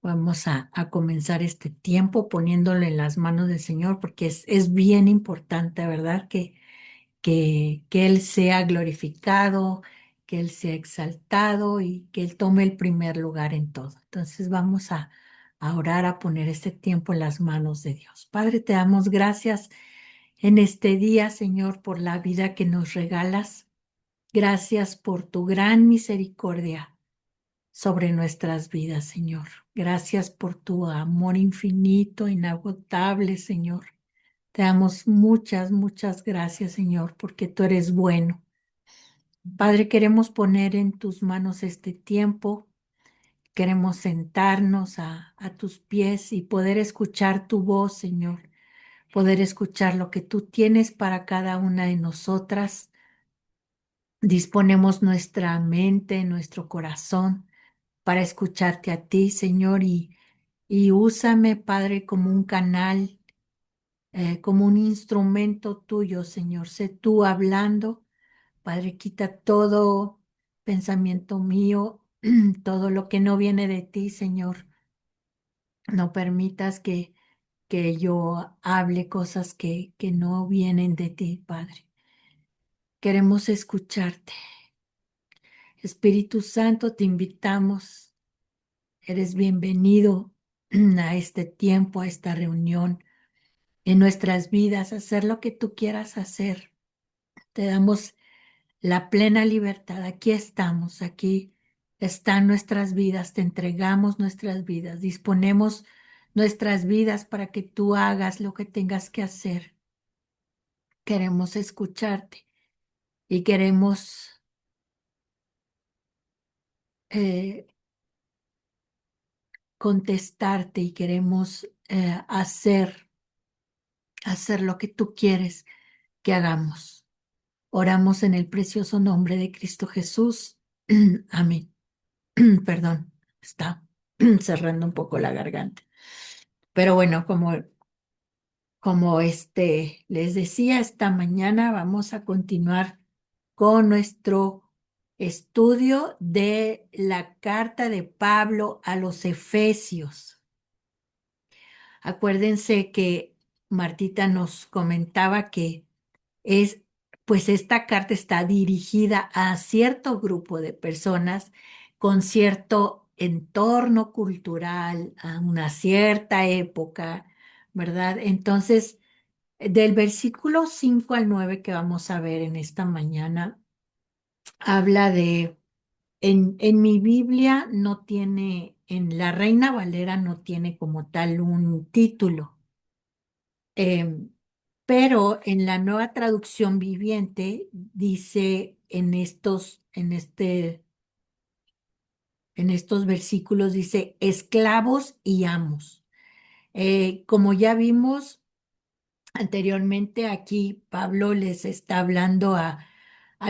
Vamos a comenzar este tiempo poniéndolo en las manos del Señor, porque es bien importante, ¿verdad? Que Él sea glorificado, que Él sea exaltado y que Él tome el primer lugar en todo. Entonces vamos a orar, a poner este tiempo en las manos de Dios. Padre, te damos gracias en este día, Señor, por la vida que nos regalas. Gracias por tu gran misericordia sobre nuestras vidas, Señor. Gracias por tu amor infinito, inagotable, Señor. Te damos muchas, muchas gracias, Señor, porque tú eres bueno. Padre, queremos poner en tus manos este tiempo. Queremos sentarnos a tus pies y poder escuchar tu voz, Señor. Poder escuchar lo que tú tienes para cada una de nosotras. Disponemos nuestra mente, nuestro corazón para escucharte a ti, Señor, y úsame, Padre, como un canal, como un instrumento tuyo, Señor. Sé tú hablando, Padre, quita todo pensamiento mío, todo lo que no viene de ti, Señor. No permitas que yo hable cosas que no vienen de ti, Padre. Queremos escucharte. Espíritu Santo, te invitamos. Eres bienvenido a este tiempo, a esta reunión, en nuestras vidas, hacer lo que tú quieras hacer. Te damos la plena libertad. Aquí estamos, aquí están nuestras vidas, te entregamos nuestras vidas, disponemos nuestras vidas para que tú hagas lo que tengas que hacer. Queremos escucharte y queremos eh, contestarte y queremos hacer lo que tú quieres que hagamos. Oramos en el precioso nombre de Cristo Jesús. Amén. Perdón, está cerrando un poco la garganta. Pero bueno, como les decía, esta mañana vamos a continuar con nuestro estudio de la carta de Pablo a los Efesios. Acuérdense que Martita nos comentaba que es, pues esta carta está dirigida a cierto grupo de personas con cierto entorno cultural, a una cierta época, ¿verdad? Entonces, del versículo 5 al 9 que vamos a ver en esta mañana, habla en mi Biblia no tiene, en la Reina Valera no tiene como tal un título. Em, pero en la nueva traducción viviente dice en estos versículos dice esclavos y amos. Como ya vimos anteriormente, aquí Pablo les está hablando a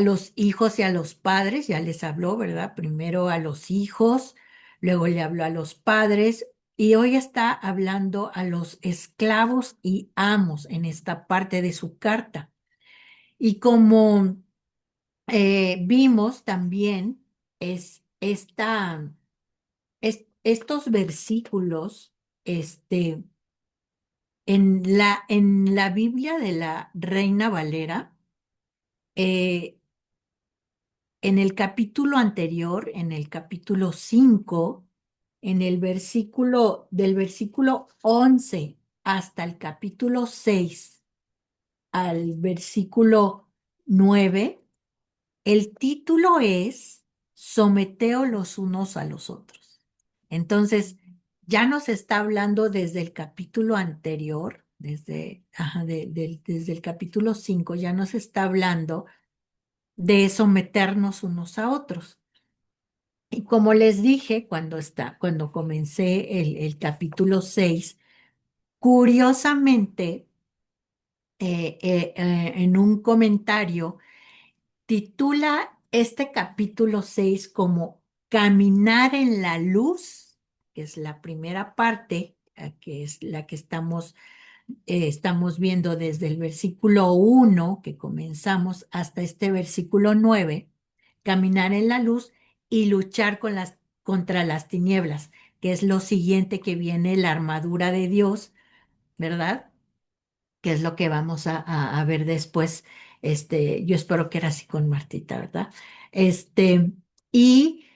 los hijos y a los padres, ya les habló, ¿verdad? Primero a los hijos, luego le habló a los padres y hoy está hablando a los esclavos y amos en esta parte de su carta. Y como vimos también, estos versículos, este, en la Biblia de la Reina Valera, eh, en el capítulo anterior, en el capítulo 5, del versículo 11 hasta el capítulo 6 al versículo 9, el título es Someteos los unos a los otros. Entonces, ya nos está hablando desde el capítulo anterior, desde el capítulo 5, ya nos está hablando de someternos unos a otros. Y como les dije cuando comencé el capítulo 6, curiosamente, en un comentario, titula este capítulo 6 como Caminar en la luz, que es la primera parte, que es la que estamos viendo desde el versículo 1 que comenzamos hasta este versículo 9, caminar en la luz y luchar contra las tinieblas. que es lo siguiente que viene, la armadura de Dios, ¿verdad? Que es lo que vamos a ver después. Yo espero que era así con Martita, ¿verdad? Este, y,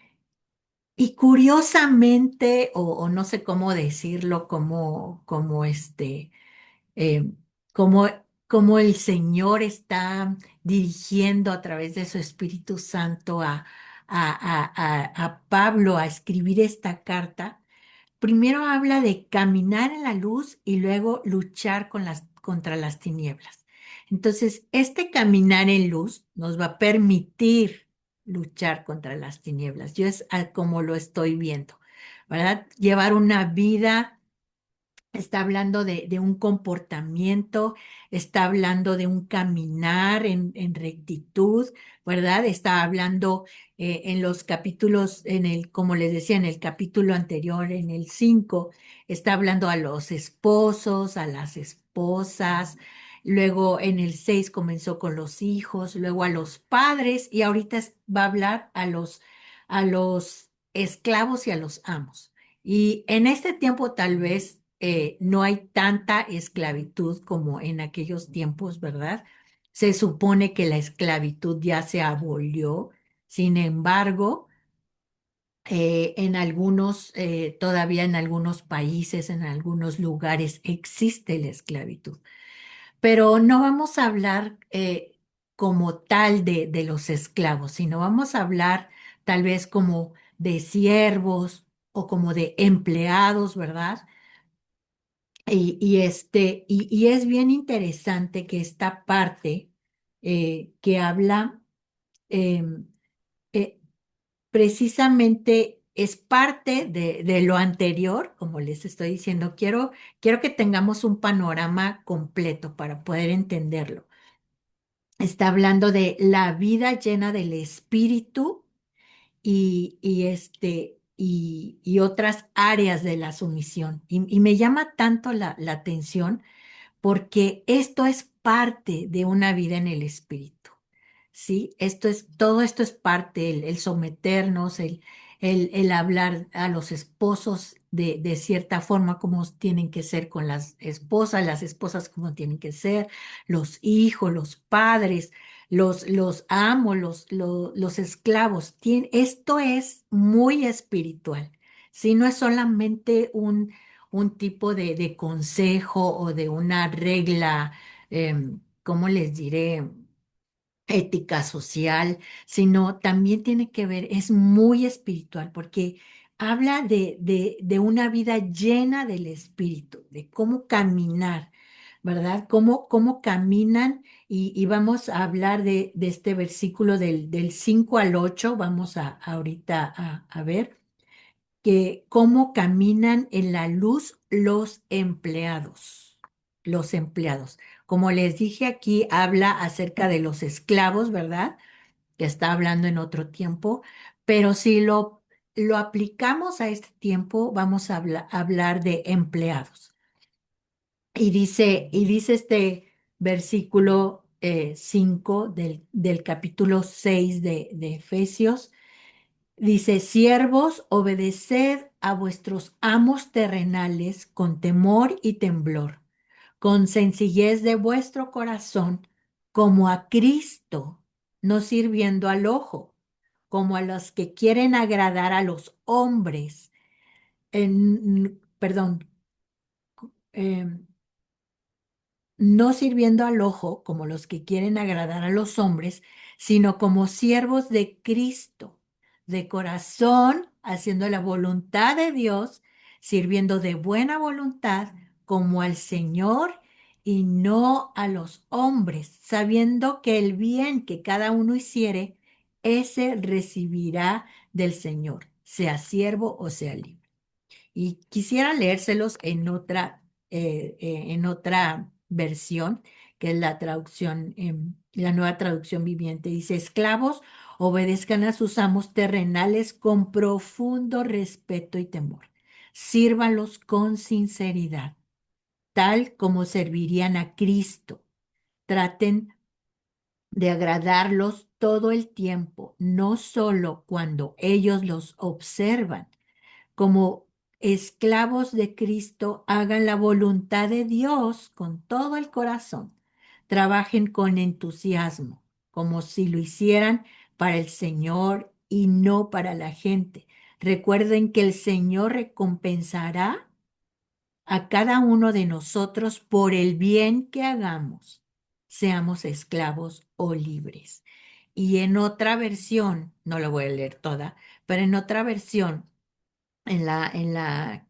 y curiosamente, o no sé cómo decirlo, como eh, como, como el Señor está dirigiendo a través de su Espíritu Santo a Pablo a escribir esta carta. Primero habla de caminar en la luz y luego luchar contra las tinieblas. Entonces, este caminar en luz nos va a permitir luchar contra las tinieblas. Yo es como lo estoy viendo, ¿verdad? Llevar una vida. Está hablando de un comportamiento, está hablando de un caminar en rectitud, ¿verdad? Está hablando en los capítulos, como les decía, en el capítulo anterior, en el 5, está hablando a los esposos, a las esposas, luego en el 6 comenzó con los hijos, luego a los padres y ahorita va a hablar a los esclavos y a los amos. Y en este tiempo tal vez no hay tanta esclavitud como en aquellos tiempos, ¿verdad? Se supone que la esclavitud ya se abolió. Sin embargo, todavía en algunos países, en algunos lugares existe la esclavitud. Pero no vamos a hablar como tal de los esclavos, sino vamos a hablar tal vez como de siervos o como de empleados, ¿verdad? Y es bien interesante que esta parte que habla em, eh, precisamente es parte de lo anterior, como les estoy diciendo. Quiero que tengamos un panorama completo para poder entenderlo. Está hablando de la vida llena del espíritu y otras áreas de la sumisión. Y me llama tanto la atención porque esto es parte de una vida en el espíritu. ¿Sí? Todo esto es parte, el someternos, el hablar a los esposos de cierta forma como tienen que ser con las esposas como tienen que ser, los hijos, los padres, los amos, los esclavos. Esto es muy espiritual, ¿sí? No es solamente un tipo de consejo o de una regla, ¿cómo les diré? Ética social, sino también tiene que ver, es muy espiritual, porque habla de una vida llena del espíritu, de cómo caminar, ¿verdad? Cómo caminan, y vamos a hablar de este versículo del 5 al 8, vamos ahorita a ver que cómo caminan en la luz los empleados, los empleados. Como les dije aquí, habla acerca de los esclavos, ¿verdad? Que está hablando en otro tiempo, pero si lo aplicamos a este tiempo, vamos a hablar de empleados. Y dice este versículo 5 del capítulo 6 de Efesios. Dice, siervos, obedeced a vuestros amos terrenales con temor y temblor, con sencillez de vuestro corazón, como a Cristo, no sirviendo al ojo, como a los que quieren agradar a los hombres. Perdón, em, no sirviendo al ojo como los que quieren agradar a los hombres, sino como siervos de Cristo, de corazón, haciendo la voluntad de Dios, sirviendo de buena voluntad como al Señor y no a los hombres, sabiendo que el bien que cada uno hiciere, ese recibirá del Señor, sea siervo o sea libre. Y quisiera leérselos en otra versión, que es la nueva traducción viviente. Dice, esclavos, obedezcan a sus amos terrenales con profundo respeto y temor. Sírvanlos con sinceridad, tal como servirían a Cristo. Traten de agradarlos todo el tiempo, no solo cuando ellos los observan como esclavos de Cristo, hagan la voluntad de Dios con todo el corazón. Trabajen con entusiasmo, como si lo hicieran para el Señor y no para la gente. Recuerden que el Señor recompensará a cada uno de nosotros por el bien que hagamos, seamos esclavos o libres. Y en otra versión, no la voy a leer toda, pero en otra versión, en la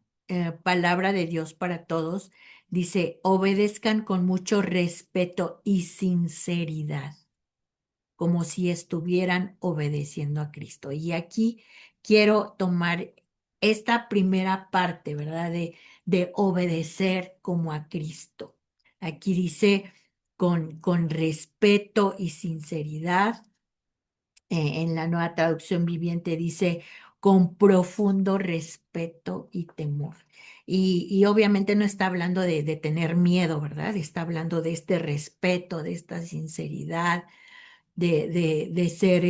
palabra de Dios para todos, dice, obedezcan con mucho respeto y sinceridad, como si estuvieran obedeciendo a Cristo. Y aquí quiero tomar esta primera parte, ¿verdad? De obedecer como a Cristo. Aquí dice con respeto y sinceridad. En la Nueva Traducción Viviente dice con profundo respeto y temor. Y obviamente no está hablando de tener miedo, ¿verdad? Está hablando de este respeto, de esta sinceridad, de ser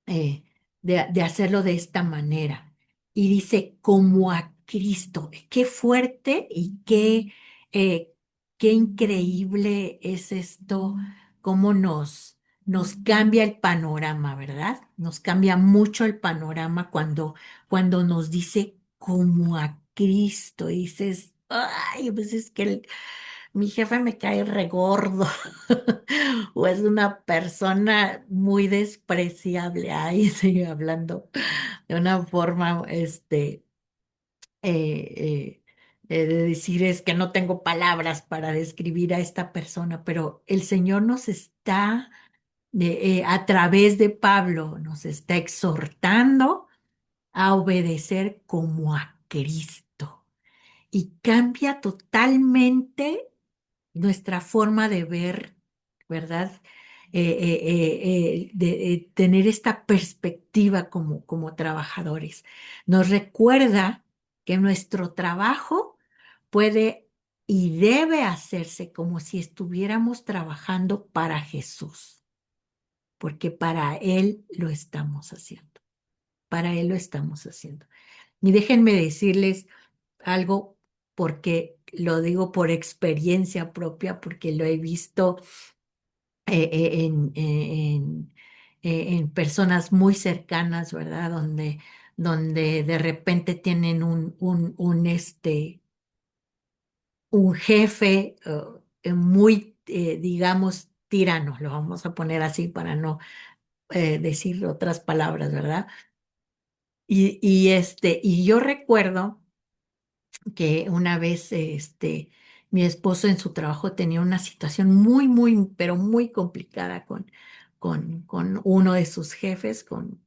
eh, de hacerlo de esta manera. Y dice, como a Cristo. Qué fuerte y qué increíble es esto, cómo nos cambia el panorama, ¿verdad? Nos cambia mucho el panorama cuando nos dice como a Cristo. Y dices, ay, pues es que mi jefe me cae regordo o es una persona muy despreciable. Ahí sigue hablando de una forma, de decir es que no tengo palabras para describir a esta persona, pero el Señor nos está, a través de Pablo, nos está exhortando a obedecer como a Cristo y cambia totalmente nuestra forma de ver, ¿verdad? De tener esta perspectiva como trabajadores. Nos recuerda que nuestro trabajo puede y debe hacerse como si estuviéramos trabajando para Jesús, porque para Él lo estamos haciendo, para Él lo estamos haciendo. Y déjenme decirles algo porque lo digo por experiencia propia, porque lo he visto en personas muy cercanas, ¿verdad? Donde de repente tienen un jefe muy, digamos, tirano, lo vamos a poner así para no decir otras palabras, ¿verdad? Y yo recuerdo que una vez mi esposo en su trabajo tenía una situación muy, muy, pero muy complicada con uno de sus jefes, con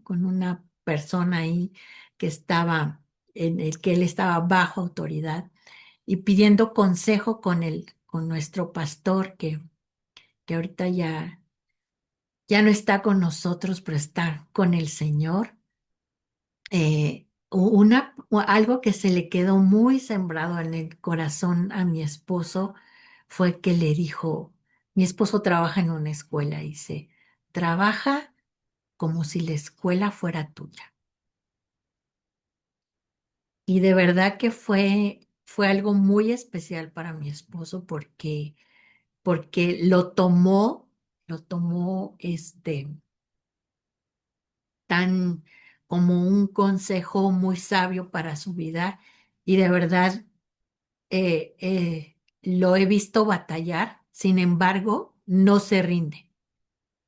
una persona ahí que estaba, en el que él estaba bajo autoridad y pidiendo consejo con nuestro pastor que ahorita ya no está con nosotros, pero está con el Señor. Algo que se le quedó muy sembrado en el corazón a mi esposo fue que le dijo, mi esposo trabaja en una escuela, y dice, trabaja como si la escuela fuera tuya. Y de verdad que fue algo muy especial para mi esposo porque lo tomó tan como un consejo muy sabio para su vida y de verdad lo he visto batallar, sin embargo, no se rinde.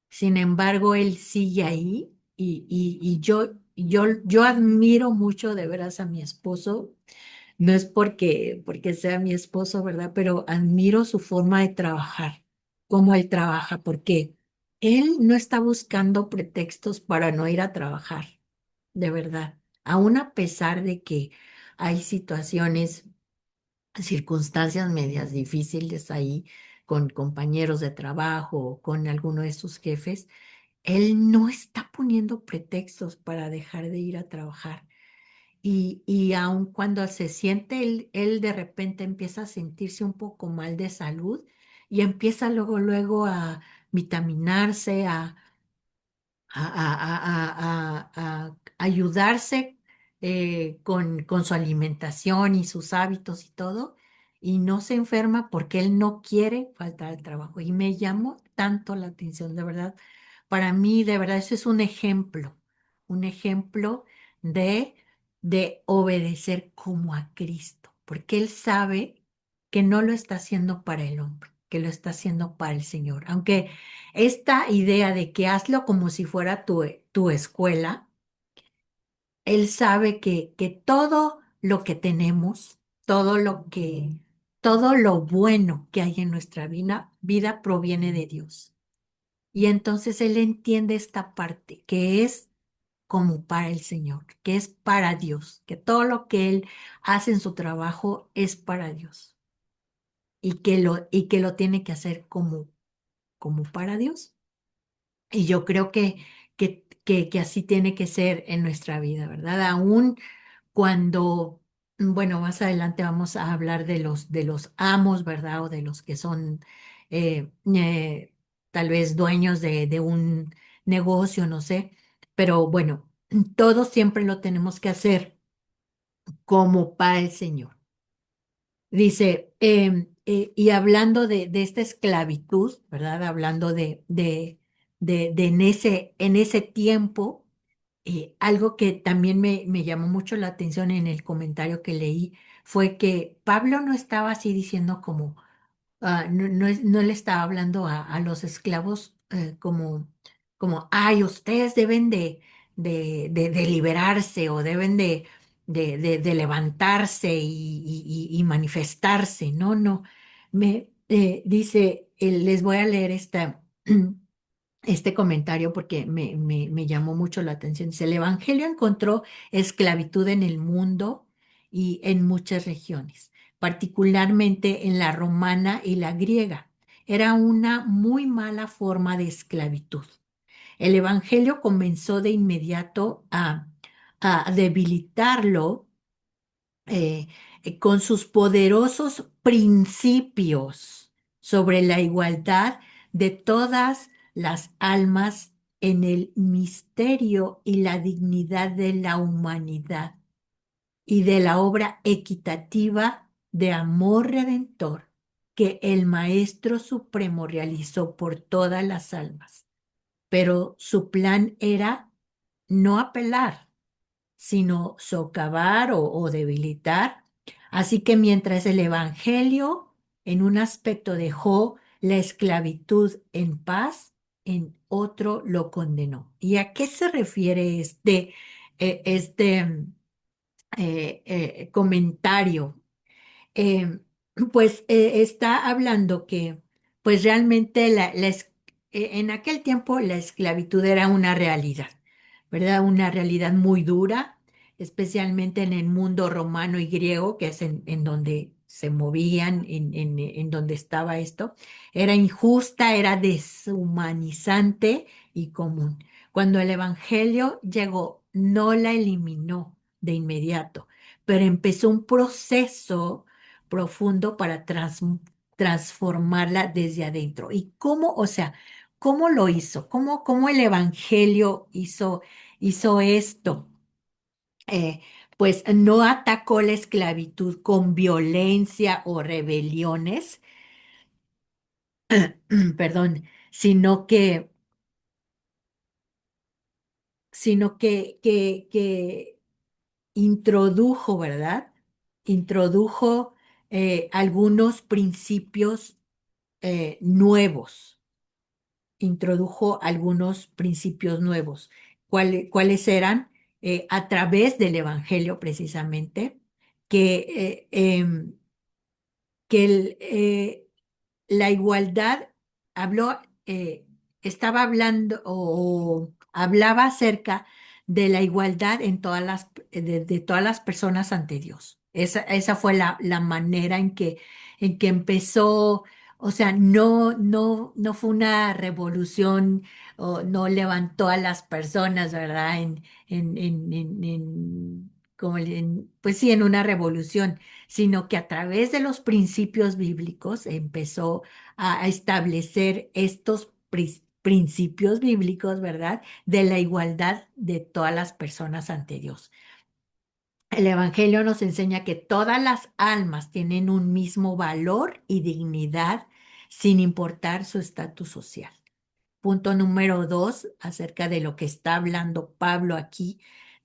Sin embargo, él sigue ahí y yo admiro mucho de veras a mi esposo. No es porque sea mi esposo, ¿verdad? Pero admiro su forma de trabajar, cómo él trabaja, porque él no está buscando pretextos para no ir a trabajar, de verdad. Aún a pesar de que hay situaciones, circunstancias medias difíciles ahí con compañeros de trabajo o con alguno de sus jefes, él no está poniendo pretextos para dejar de ir a trabajar. Y aun cuando se siente, él de repente empieza a sentirse un poco mal de salud y empieza luego a vitaminarse, a ayudarse con su alimentación y sus hábitos y todo, y no se enferma porque él no quiere faltar al trabajo. Y me llamó tanto la atención, de verdad. Para mí, de verdad, eso es un ejemplo de, de obedecer como a Cristo, porque él sabe que no lo está haciendo para el hombre, que lo está haciendo para el Señor. Aunque esta idea de que hazlo como si fuera tu escuela, él sabe que todo lo que tenemos, todo lo bueno que hay en nuestra vida proviene de Dios. Y entonces él entiende esta parte, que es como para el Señor, que es para Dios, que todo lo que él hace en su trabajo es para Dios y que lo tiene que hacer como para Dios. Y yo creo que así tiene que ser en nuestra vida, ¿verdad? Aún cuando, bueno, más adelante vamos a hablar de los amos, ¿verdad? O de los que son eh, eh, tal vez dueños de un negocio, no sé. Pero bueno, todo siempre lo tenemos que hacer como para el Señor. Dice, y hablando de esta esclavitud, ¿verdad? Hablando de en ese tiempo, algo que también me llamó mucho la atención en el comentario que leí fue que Pablo no estaba así diciendo como, no le estaba hablando a los esclavos ay, ustedes deben de liberarse o deben de levantarse y manifestarse. No, no. Dice, les voy a leer este comentario porque me llamó mucho la atención. Dice, el Evangelio encontró esclavitud en el mundo y en muchas regiones, particularmente en la romana y la griega. Era una muy mala forma de esclavitud. El Evangelio comenzó de inmediato a debilitarlo eh, con sus poderosos principios sobre la igualdad de todas las almas en el misterio y la dignidad de la humanidad y de la obra equitativa de amor redentor que el Maestro Supremo realizó por todas las almas. Pero su plan era no apelar sino socavar o debilitar. Así que mientras el Evangelio en un aspecto dejó la esclavitud en paz, en otro lo condenó. ¿Y a qué se refiere comentario? eh, pues está hablando que pues realmente en aquel tiempo la esclavitud era una realidad, ¿verdad? Una realidad muy dura, especialmente en el mundo romano y griego, que es en donde se movían, en donde estaba esto. Era injusta, era deshumanizante y común. Cuando el Evangelio llegó, no la eliminó de inmediato, pero empezó un proceso profundo para transformarla desde adentro. ¿Y cómo, o sea, cómo lo hizo? ¿Cómo el Evangelio hizo esto? Eh, pues no atacó la esclavitud con violencia o rebeliones, perdón, sino que, que introdujo, ¿verdad? Introdujo algunos principios nuevos, introdujo algunos principios nuevos. ¿Cuáles eran? A través del Evangelio, precisamente, que, que la igualdad habló, estaba hablando o hablaba acerca de la igualdad en de todas las personas ante Dios. Esa fue la manera en que empezó, o sea, no fue una revolución o no levantó a las personas, ¿verdad? Pues sí, en una revolución, sino que a través de los principios bíblicos empezó a establecer estos principios bíblicos, ¿verdad? De la igualdad de todas las personas ante Dios. El Evangelio nos enseña que todas las almas tienen un mismo valor y dignidad sin importar su estatus social. Punto número dos, acerca de lo que está hablando Pablo aquí,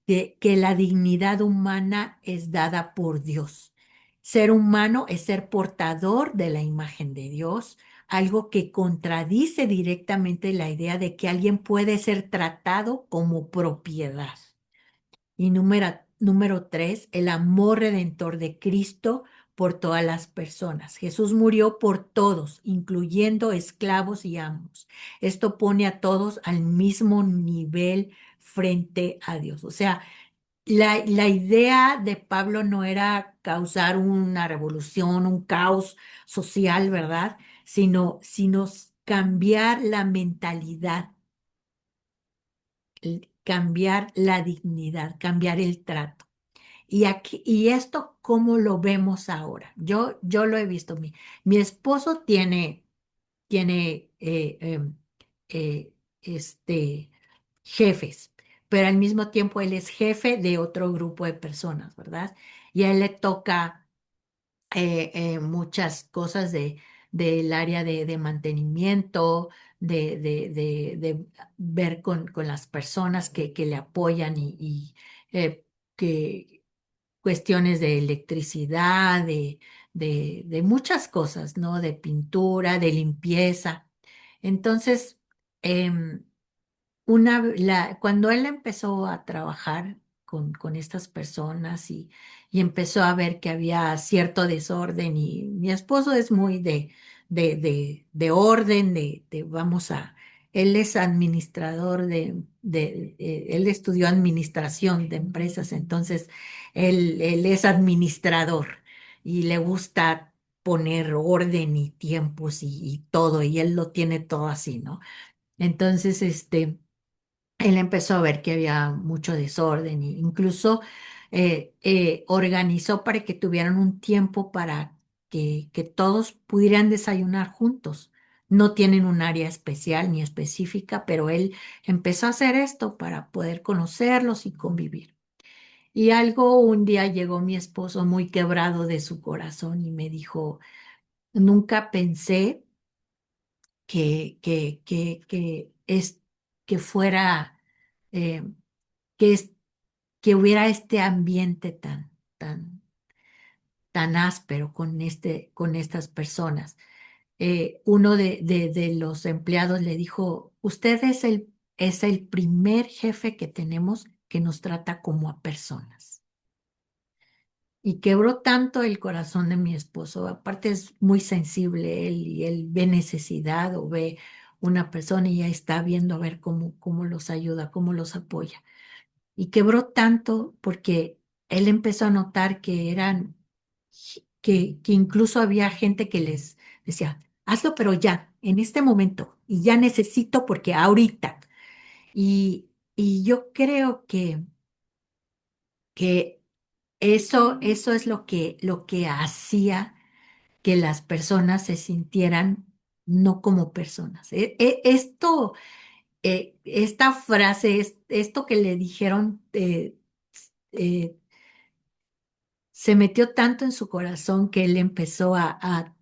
de que la dignidad humana es dada por Dios. Ser humano es ser portador de la imagen de Dios, algo que contradice directamente la idea de que alguien puede ser tratado como propiedad. Y número tres, el amor redentor de Cristo por todas las personas. Jesús murió por todos, incluyendo esclavos y amos. Esto pone a todos al mismo nivel frente a Dios. O sea, la idea de Pablo no era causar una revolución, un caos social, ¿verdad? Sino cambiar la mentalidad, cambiar la dignidad, cambiar el trato. Y esto, ¿cómo lo vemos ahora? Yo lo he visto. Mi esposo tiene este, jefes, pero al mismo tiempo él es jefe de otro grupo de personas, ¿verdad? Y a él le toca muchas cosas del área de mantenimiento, de ver con las personas que le apoyan y que cuestiones de electricidad, de muchas cosas, ¿no? De pintura, de limpieza. Entonces, em, cuando él empezó a trabajar con estas personas y empezó a ver que había cierto desorden y mi esposo es muy de orden, él es administrador él estudió administración de empresas, entonces él es administrador y le gusta poner orden y tiempos y todo, y él lo tiene todo así, ¿no? Entonces, él empezó a ver que había mucho desorden e incluso organizó para que tuvieran un tiempo para que todos pudieran desayunar juntos. No tienen un área especial ni específica, pero él empezó a hacer esto para poder conocerlos y convivir. Y un día llegó mi esposo muy quebrado de su corazón y me dijo, nunca pensé que que fuera, eh, que, es, que hubiera este ambiente tan áspero con estas personas. Uno de los empleados le dijo, usted es el primer jefe que tenemos que nos trata como a personas. Y quebró tanto el corazón de mi esposo. Aparte es muy sensible él y él ve necesidad o ve una persona y ya está viendo a ver cómo los ayuda, cómo los apoya. Y quebró tanto porque él empezó a notar que incluso había gente que les decía, hazlo, pero ya, en este momento, y ya necesito porque ahorita. Y yo creo que eso es lo que hacía que las personas se sintieran no como personas. Esta frase, esto que le dijeron, eh, se metió tanto en su corazón que él empezó a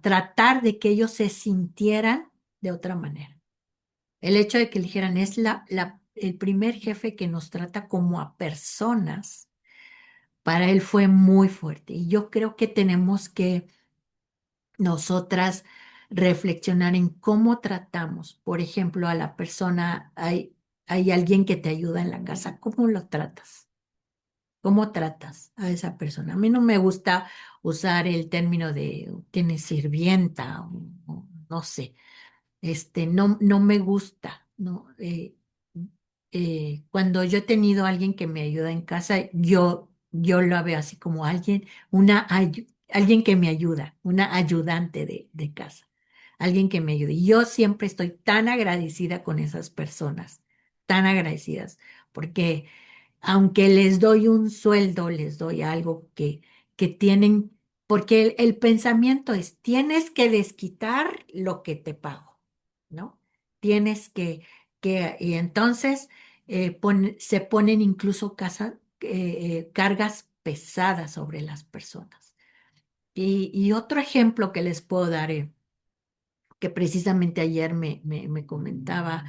tratar de que ellos se sintieran de otra manera. El hecho de que le dijeran, es el primer jefe que nos trata como a personas, para él fue muy fuerte. Y yo creo que tenemos que nosotras reflexionar en cómo tratamos, por ejemplo, a la persona, hay alguien que te ayuda en la casa, ¿cómo lo tratas? ¿Cómo tratas a esa persona? A mí no me gusta usar el término de tienes sirvienta o no sé, no me gusta, ¿no? Cuando yo he tenido a alguien que me ayuda en casa, yo lo veo así como alguien que me ayuda, una ayudante de casa, alguien que me ayude. Y yo siempre estoy tan agradecida con esas personas, tan agradecidas, porque aunque les doy un sueldo, les doy algo que tienen, porque el pensamiento es, tienes que desquitar lo que te pago, ¿no? Tienes y entonces se ponen incluso cargas pesadas sobre las personas. Y otro ejemplo que les puedo dar, que precisamente ayer me comentaba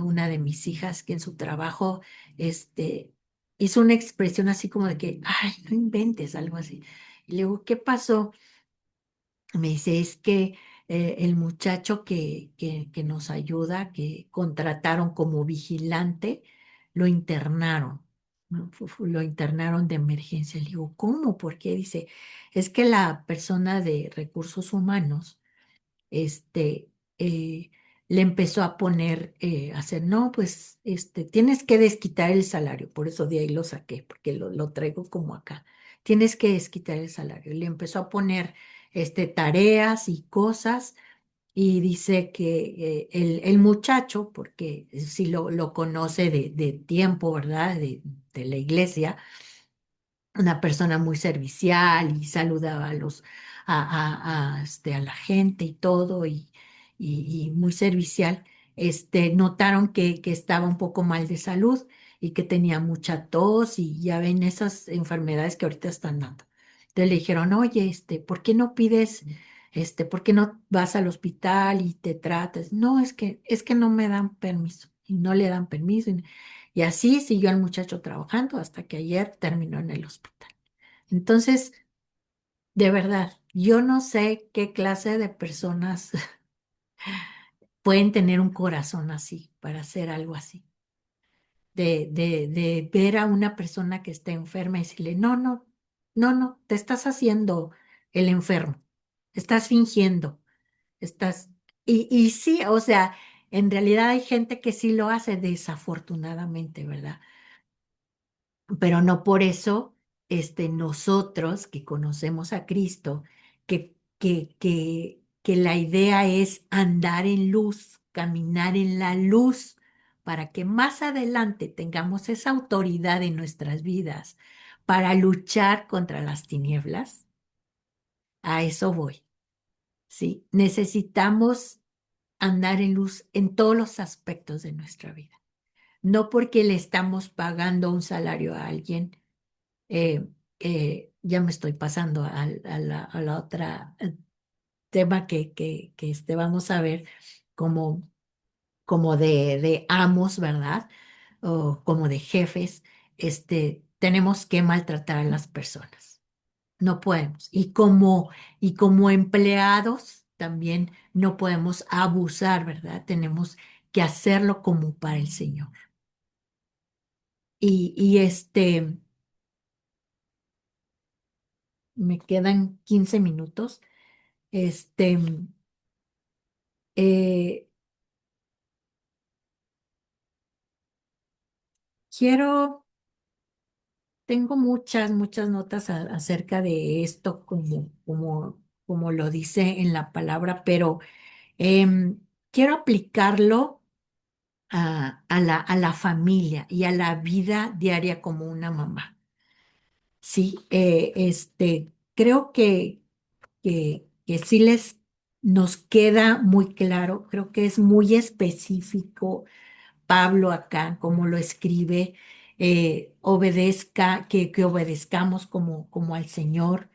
una de mis hijas que en su trabajo este, hizo una expresión así como de que, ay, no inventes, algo así. Y le digo, ¿qué pasó? Me dice, es que el muchacho que nos ayuda, que contrataron como vigilante, lo internaron, ¿no? Lo internaron de emergencia. Le digo, ¿cómo? ¿Por qué? Dice, es que la persona de recursos humanos este, eh, le empezó a poner, a hacer, no, pues, tienes que desquitar el salario, por eso de ahí lo saqué, porque lo traigo como acá, tienes que desquitar el salario. Le empezó a poner, tareas y cosas, y dice que el muchacho, porque si lo conoce de tiempo, ¿verdad? De la iglesia, una persona muy servicial y saludaba a la gente y todo y muy servicial. Notaron que estaba un poco mal de salud y que tenía mucha tos y ya ven esas enfermedades que ahorita están dando. Entonces le dijeron, oye, ¿por qué no pides, por qué no vas al hospital y te tratas? No, es que no me dan permiso y no le dan permiso. Y así siguió el muchacho trabajando hasta que ayer terminó en el hospital. Entonces, de verdad, yo no sé qué clase de personas pueden tener un corazón así para hacer algo así. De ver a una persona que está enferma y decirle, no, no, no, no, te estás haciendo el enfermo, estás fingiendo, estás... Y sí, o sea, en realidad hay gente que sí lo hace desafortunadamente, ¿verdad? Pero no por eso, nosotros que conocemos a Cristo, que la idea es andar en luz, caminar en la luz, para que más adelante tengamos esa autoridad en nuestras vidas para luchar contra las tinieblas. A eso voy, ¿sí? Necesitamos andar en luz en todos los aspectos de nuestra vida. No porque le estamos pagando un salario a alguien eh, ya me estoy pasando a la otra tema que vamos a ver como de amos, ¿verdad? O como de jefes, tenemos que maltratar a las personas. No podemos. Y como empleados también no podemos abusar, ¿verdad? Tenemos que hacerlo como para el Señor. Y me quedan 15 minutos. Este, eh, quiero, tengo muchas, muchas notas acerca de esto, como lo dice en la palabra, pero em, quiero aplicarlo a la familia y a la vida diaria como una mamá. Sí, creo que sí nos queda muy claro, creo que es muy específico Pablo acá, como lo escribe, que obedezcamos como al Señor,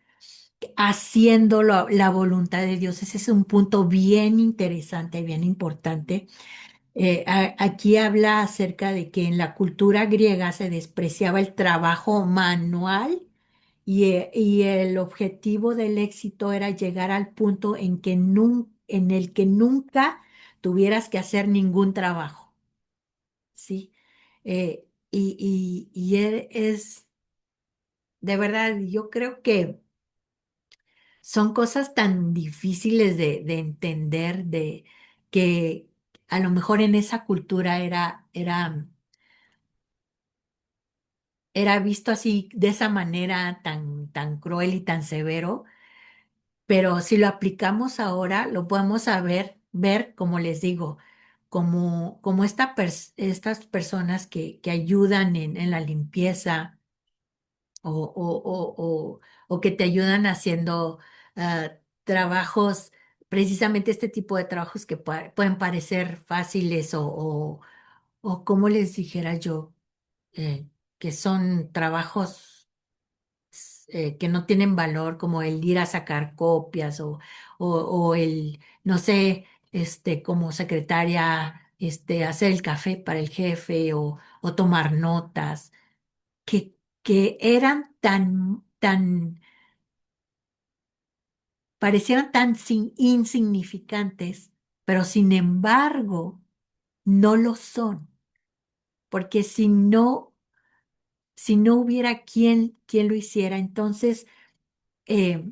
haciendo la voluntad de Dios. Ese es un punto bien interesante, bien importante. Aquí habla acerca de que en la cultura griega se despreciaba el trabajo manual y el objetivo del éxito era llegar al punto en el que nunca tuvieras que hacer ningún trabajo. ¿Sí? Es, de verdad, yo creo que son cosas tan difíciles de entender, que a lo mejor en esa cultura era visto así, de esa manera tan cruel y tan severo, pero si lo aplicamos ahora, lo podemos ver, como les digo, como estas personas que ayudan en la limpieza o que te ayudan haciendo trabajos, precisamente este tipo de trabajos que pueden parecer fáciles o como les dijera yo. que son trabajos que no tienen valor, como el ir a sacar copias o el, no sé, como secretaria, hacer el café para el jefe o tomar notas, que, que eran parecieran tan insignificantes, pero sin embargo no lo son, porque si no hubiera quien lo hiciera, entonces eh,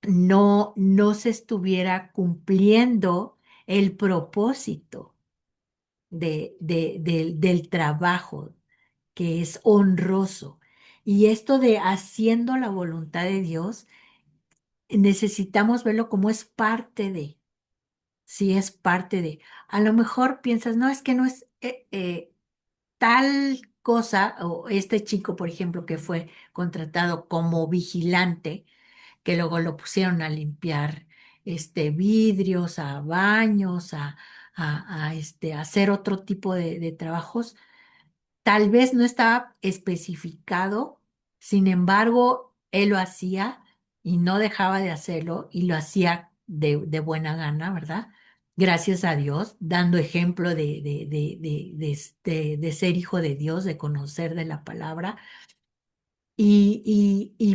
no se estuviera cumpliendo el propósito del trabajo, que es honroso. Y esto de haciendo la voluntad de Dios, necesitamos verlo como es parte de, si es parte de. A lo mejor piensas, no, es que no es tal cosa, o este chico, por ejemplo, que fue contratado como vigilante, que luego lo pusieron a limpiar vidrios, a baños, a hacer otro tipo de trabajos. Tal vez no estaba especificado, sin embargo, él lo hacía y no dejaba de hacerlo y lo hacía de buena gana, ¿verdad? Gracias a Dios, dando ejemplo de ser hijo de Dios, de conocer de la palabra.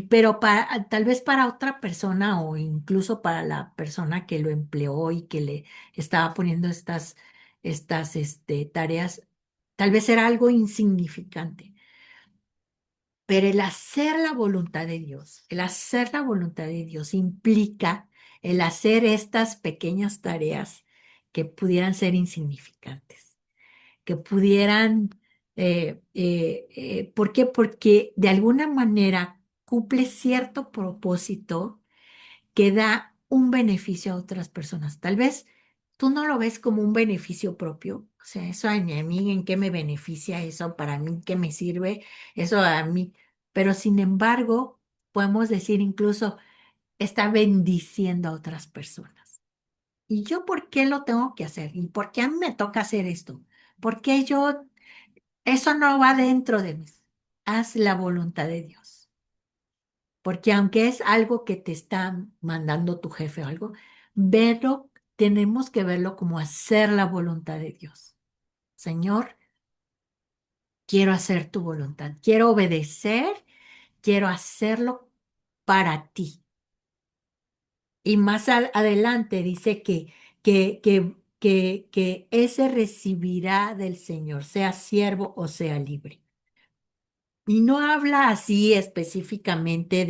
Pero tal vez para otra persona o incluso para la persona que lo empleó y que le estaba poniendo estas tareas, tal vez era algo insignificante. Pero el hacer la voluntad de Dios, el hacer la voluntad de Dios implica el hacer estas pequeñas tareas que pudieran ser insignificantes, que pudieran, ¿por qué? Porque de alguna manera cumple cierto propósito que da un beneficio a otras personas. Tal vez tú no lo ves como un beneficio propio, o sea, eso a mí, ¿en qué me beneficia eso? ¿Para mí qué me sirve? Eso a mí, pero sin embargo, podemos decir incluso, está bendiciendo a otras personas. ¿Y yo por qué lo tengo que hacer? ¿Y por qué a mí me toca hacer esto? ¿Por qué eso no va dentro de mí? Haz la voluntad de Dios. Porque aunque es algo que te está mandando tu jefe o algo, tenemos que verlo como hacer la voluntad de Dios. Señor, quiero hacer tu voluntad, quiero obedecer, quiero hacerlo para ti. Y más adelante dice que ese recibirá del Señor, sea siervo o sea libre. Y no habla así específicamente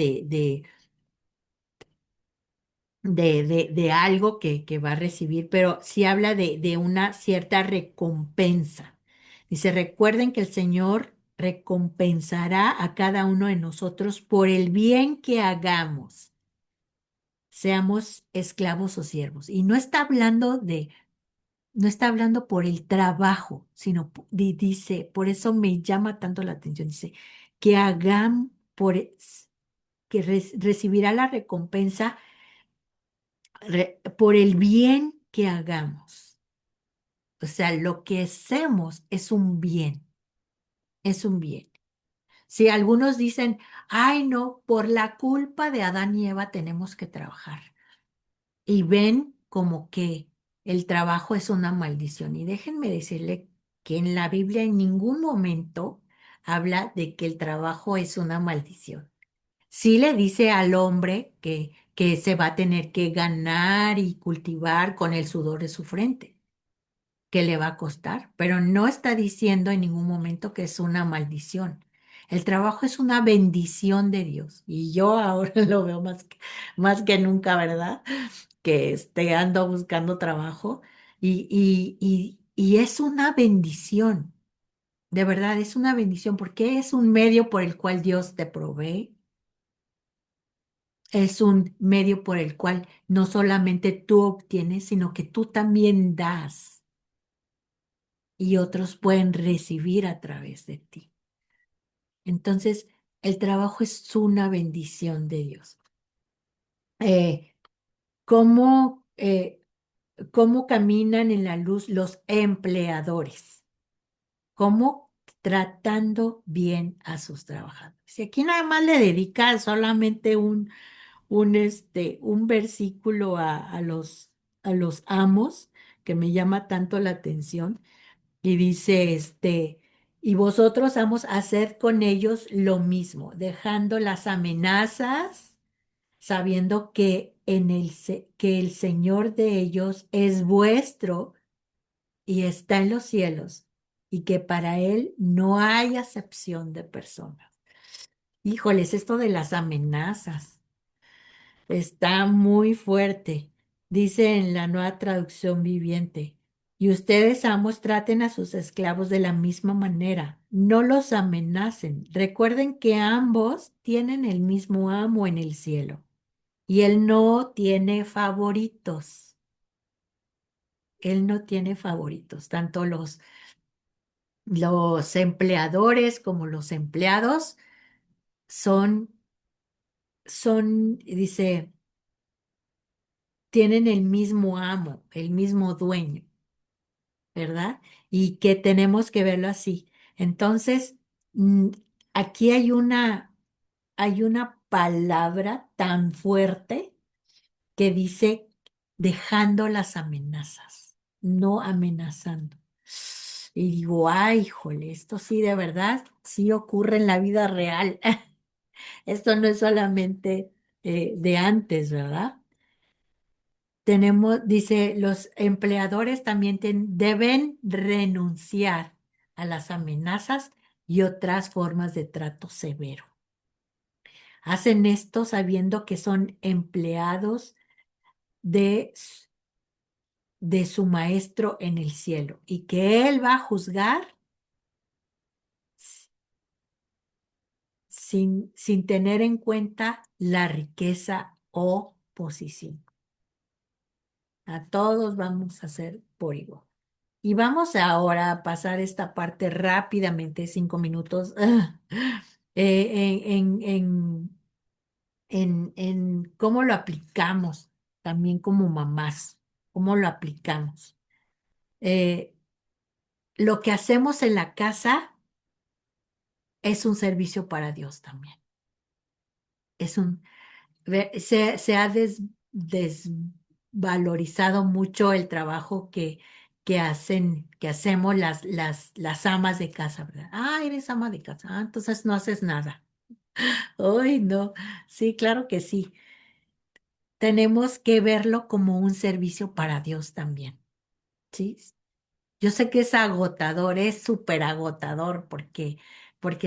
de algo que va a recibir, pero sí habla de una cierta recompensa. Dice, recuerden que el Señor recompensará a cada uno de nosotros por el bien que hagamos, seamos esclavos o siervos. Y no está hablando por el trabajo, sino dice, por eso me llama tanto la atención, dice, que hagan que recibirá la recompensa por el bien que hagamos. O sea, lo que hacemos es un bien, es un bien. Si algunos dicen, ay, no, por la culpa de Adán y Eva tenemos que trabajar. Y ven como que el trabajo es una maldición. Y déjenme decirle que en la Biblia en ningún momento habla de que el trabajo es una maldición. Sí le dice al hombre que se va a tener que ganar y cultivar con el sudor de su frente, que le va a costar, pero no está diciendo en ningún momento que es una maldición. El trabajo es una bendición de Dios y yo ahora lo veo más que nunca, ¿verdad? Que ando buscando trabajo y es una bendición, de verdad es una bendición porque es un medio por el cual Dios te provee. Es un medio por el cual no solamente tú obtienes, sino que tú también das y otros pueden recibir a través de ti. Entonces, el trabajo es una bendición de Dios. Eh, ¿cómo, eh, cómo caminan en la luz los empleadores? ¿Cómo? tratando bien a sus trabajadores. Y aquí nada más le dedica solamente un versículo a los amos que me llama tanto la atención y dice, y vosotros vamos a hacer con ellos lo mismo, dejando las amenazas, sabiendo que que el Señor de ellos es vuestro y está en los cielos, y que para Él no hay acepción de personas. Híjoles, esto de las amenazas está muy fuerte, dice en la nueva traducción viviente. Y ustedes, amos, traten a sus esclavos de la misma manera. No los amenacen. Recuerden que ambos tienen el mismo amo en el cielo. Y él no tiene favoritos. Él no tiene favoritos. Tanto los empleadores como los empleados son, dice, tienen el mismo amo, el mismo dueño, ¿verdad? Y que tenemos que verlo así. Entonces, mm, aquí hay una palabra tan fuerte que dice dejando las amenazas, no amenazando. Y digo, ay, híjole, esto sí de verdad, sí ocurre en la vida real. Esto no es solamente de antes, ¿verdad? Tenemos, dice, los empleadores también deben renunciar a las amenazas y otras formas de trato severo. Hacen esto sabiendo que son empleados de, de su maestro en el cielo y que él va a juzgar sin tener en cuenta la riqueza o posición. A todos vamos a hacer por igual. Y vamos ahora a pasar esta parte rápidamente, 5 minutos, en cómo lo aplicamos, también como mamás, cómo lo aplicamos. Eh, lo que hacemos en la casa es un servicio para Dios también. Es un, se ha desvalorizado mucho el trabajo que hacemos las amas de casa, ¿verdad? Ah, eres ama de casa, ah, entonces no haces nada. Ay, no, sí, claro que sí. Tenemos que verlo como un servicio para Dios también, ¿sí? Yo sé que es agotador, es súper agotador porque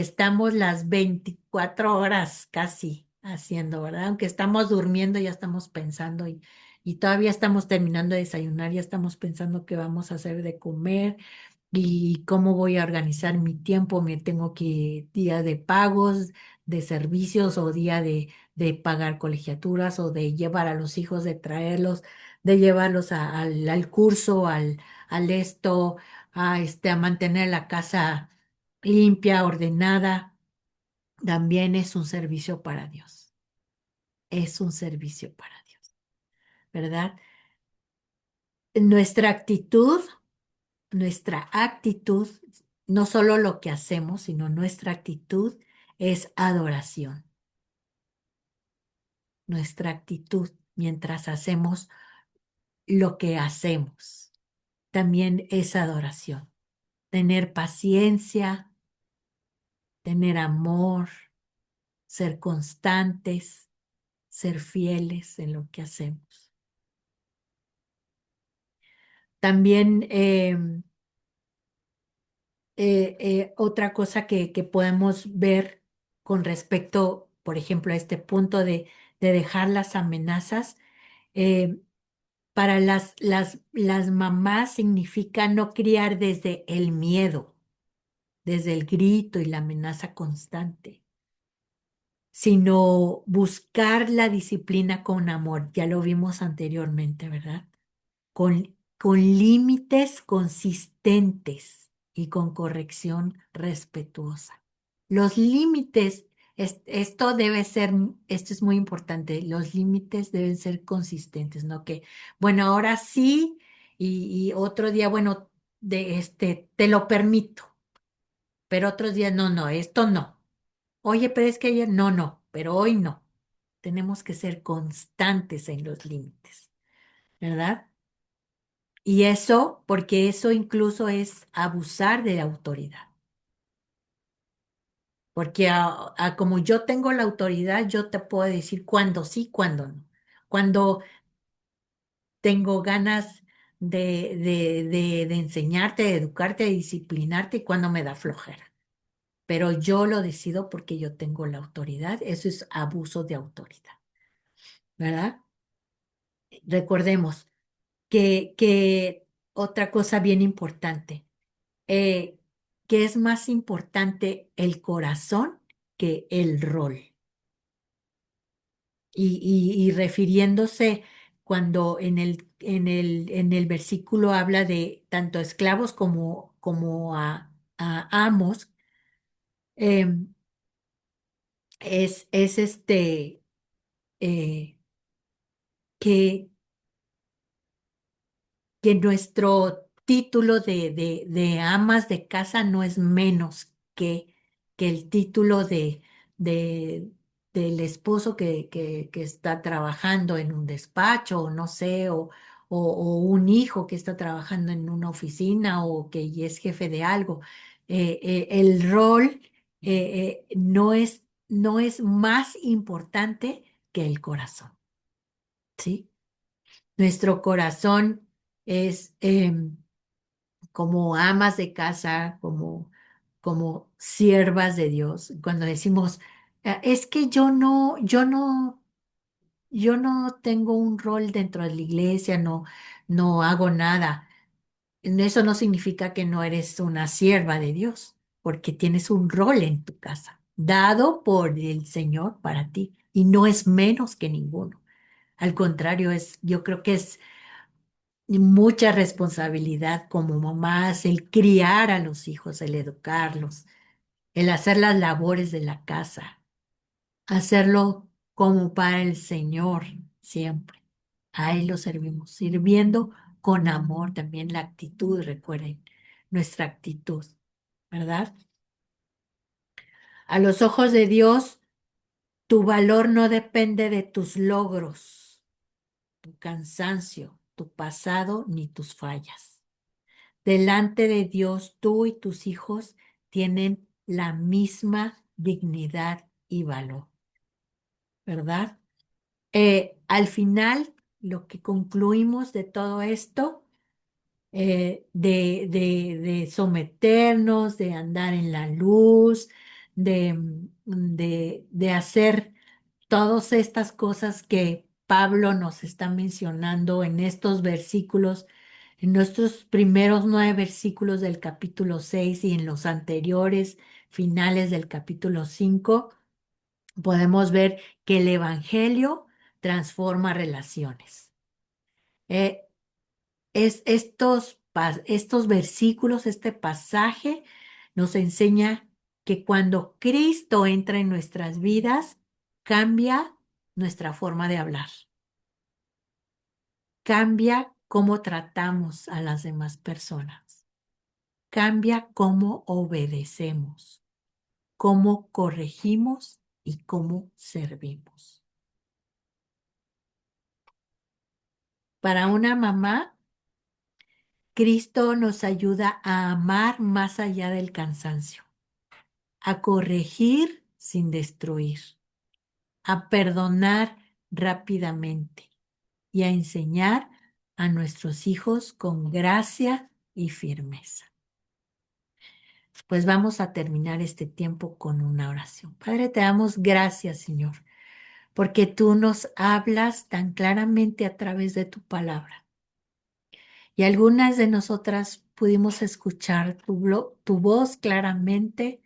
estamos las 24 horas casi haciendo, ¿verdad? Aunque estamos durmiendo, ya estamos pensando y todavía estamos terminando de desayunar, ya estamos pensando qué vamos a hacer de comer y cómo voy a organizar mi tiempo. Me tengo que día de pagos, de servicios o día de pagar colegiaturas o de llevar a los hijos, de traerlos, de llevarlos al curso, al esto, a mantener la casa limpia, ordenada, también es un servicio para Dios. Es un servicio para Dios, ¿verdad? Nuestra actitud, nuestra actitud, no solo lo que hacemos, sino nuestra actitud es adoración. Nuestra actitud mientras hacemos lo que hacemos también es adoración. Tener paciencia, tener amor, ser constantes, ser fieles en lo que hacemos. También otra cosa que podemos ver con respecto, por ejemplo, a este punto de dejar las amenazas, eh, para las mamás significa no criar desde el miedo, desde el grito y la amenaza constante, sino buscar la disciplina con amor. Ya lo vimos anteriormente, ¿verdad? Con límites consistentes y con corrección respetuosa. Los límites, esto es muy importante, los límites deben ser consistentes, ¿no? Que, bueno, ahora sí y otro día, bueno, te lo permito, pero otros días no, no, esto no. Oye, pero es que ayer no, no, pero hoy no. Tenemos que ser constantes en los límites, ¿verdad? Y eso, porque eso incluso es abusar de la autoridad. Porque como yo tengo la autoridad, yo te puedo decir cuándo sí, cuándo no. Cuando tengo ganas de enseñarte, de educarte, de disciplinarte y cuando me da flojera. Pero yo lo decido porque yo tengo la autoridad. Eso es abuso de autoridad, ¿verdad? Recordemos que otra cosa bien importante, eh, que es más importante el corazón que el rol. Y refiriéndose cuando en el versículo habla de tanto esclavos como a amos, em, es eh, que que nuestro título de amas de casa no es menos que el título de, del esposo que está trabajando en un despacho, o no sé, o un hijo que está trabajando en una oficina o que ya es jefe de algo. El rol no es más importante que el corazón, ¿sí? Nuestro corazón es como amas de casa, como siervas de Dios. Cuando decimos, es que yo no tengo un rol dentro de la iglesia, no hago nada. Eso no significa que no eres una sierva de Dios, porque tienes un rol en tu casa, dado por el Señor para ti, y no es menos que ninguno. Al contrario, yo creo que es mucha responsabilidad como mamás, el criar a los hijos, el educarlos, el hacer las labores de la casa, hacerlo como para el Señor siempre. A Él lo servimos, sirviendo con amor también la actitud, recuerden, nuestra actitud, ¿verdad? A los ojos de Dios, tu valor no depende de tus logros, tu cansancio, tu pasado ni tus fallas. Delante de Dios, tú y tus hijos tienen la misma dignidad y valor, ¿verdad? Al final, lo que concluimos de todo esto, de someternos, de andar en la luz, de hacer todas estas cosas que Pablo nos está mencionando en estos versículos, en nuestros primeros 9 versículos del capítulo 6 y en los anteriores finales del capítulo 5, podemos ver que el Evangelio transforma relaciones. Eh, estos versículos, este pasaje nos enseña que cuando Cristo entra en nuestras vidas, cambia nuestra forma de hablar, cambia cómo tratamos a las demás personas, cambia cómo obedecemos, cómo corregimos y cómo servimos. Para una mamá, Cristo nos ayuda a amar más allá del cansancio, a corregir sin destruir, a perdonar rápidamente y a enseñar a nuestros hijos con gracia y firmeza. Pues vamos a terminar este tiempo con una oración. Padre, te damos gracias, Señor, porque tú nos hablas tan claramente a través de tu palabra. Y algunas de nosotras pudimos escuchar tu voz claramente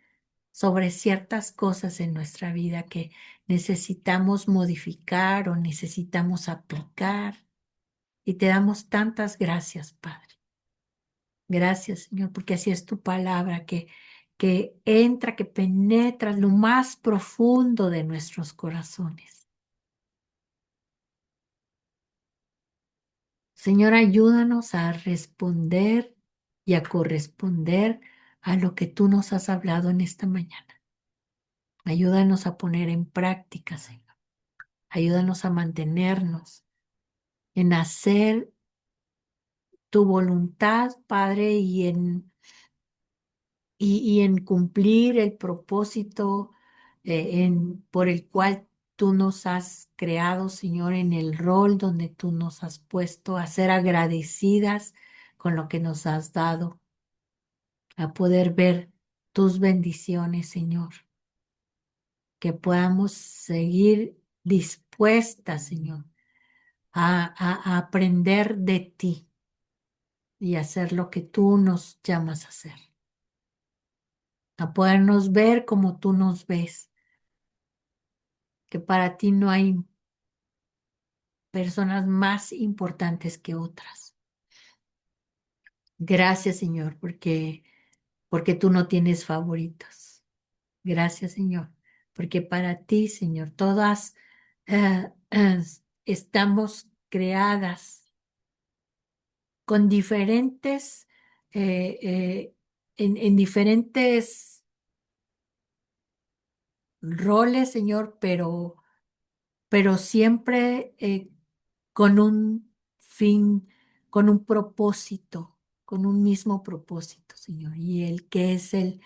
sobre ciertas cosas en nuestra vida que necesitamos modificar o necesitamos aplicar. Y te damos tantas gracias, Padre. Gracias, Señor, porque así es tu palabra que entra, que penetra en lo más profundo de nuestros corazones. Señor, ayúdanos a responder y a corresponder a lo que tú nos has hablado en esta mañana. Ayúdanos a poner en práctica, Señor. Ayúdanos a mantenernos en hacer tu voluntad, Padre, y en cumplir el propósito por el cual tú nos has creado, Señor, en el rol donde tú nos has puesto, a ser agradecidas con lo que nos has dado, a poder ver tus bendiciones, Señor, que podamos seguir dispuestas, Señor, a aprender de ti y hacer lo que tú nos llamas a hacer, a podernos ver como tú nos ves, que para ti no hay personas más importantes que otras. Gracias, Señor, porque tú no tienes favoritos. Gracias, Señor, porque para ti, Señor, todas estamos creadas con diferentes, en diferentes roles, Señor, pero siempre con un fin, con un propósito, con un mismo propósito, Señor, y el que es el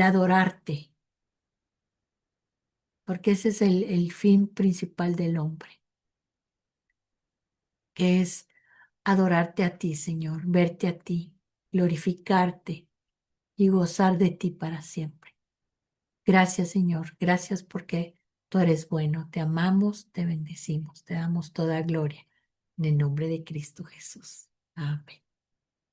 adorarte, porque ese es el fin principal del hombre, que es adorarte a ti, Señor, verte a ti, glorificarte y gozar de ti para siempre. Gracias, Señor, gracias porque tú eres bueno, te amamos, te bendecimos, te damos toda gloria en el nombre de Cristo Jesús. Amén.